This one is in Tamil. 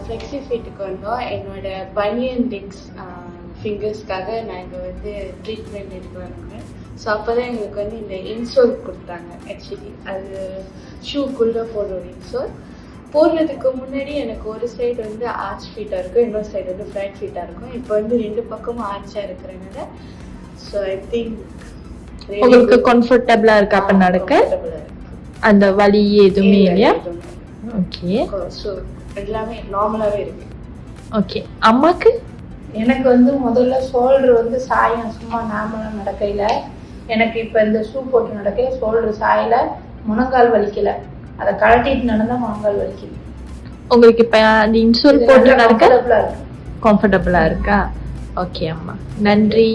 ஃப்ளெக்ஸி ஃபிட்டுக்கு வந்தோம். என்னோட பனியன் லெக்ஸ் ஃபிங்கர்ஸ்க்காக நான் இங்கே வந்து ட்ரீட்மெண்ட் எடுக்க வந்தேன். ஸோ அப்போ தான் எங்களுக்கு வந்து இந்த இன்சோல் கொடுத்தாங்க. ஆக்சுவலி அது ஷூக்குள்ளே போடுற இன்சோல் போடுறதுக்கு முன்னாடி எனக்கு ஒரு சைடு வந்து ஆர்ச் ஃபீட்டாக இருக்கும், இன்னொரு சைடு வந்து ஃப்ளாட் ஃபீட்டாக இருக்கும். இப்போ வந்து ரெண்டு பக்கமும் ஆர்ச்சாக இருக்கிறனால ஸோ ஐ திங்க் உங்களுக்கு கம்ஃபர்டபுளா இருக்கு அப்ப நடக்க? அந்த வலி எதுவுமே இல்லையா? ஓகே. ஸோ எல்லாமே நார்மலாகவே இருக்கு. ஓகே. அம்மாக்கு? எனக்கு வந்து முதல்ல ஷோல்டர் வந்து சாயம் சும்மா நார்மலாக நடக்கையில், எனக்கு இப்போ இந்த ஷூ போட்டு நடக்க ஷோல்டர் சாயல, முழங்கால் வலிக்கல. அதை கழட்டிட்டு நடந்தால் முழங்கால் வலிக்குது. உங்களுக்கு இப்போ அந்த இன்சோல் போட்டு நடக்க கம்ஃபர்டபுளா இருக்கா? ஓகே அம்மா, நன்றி.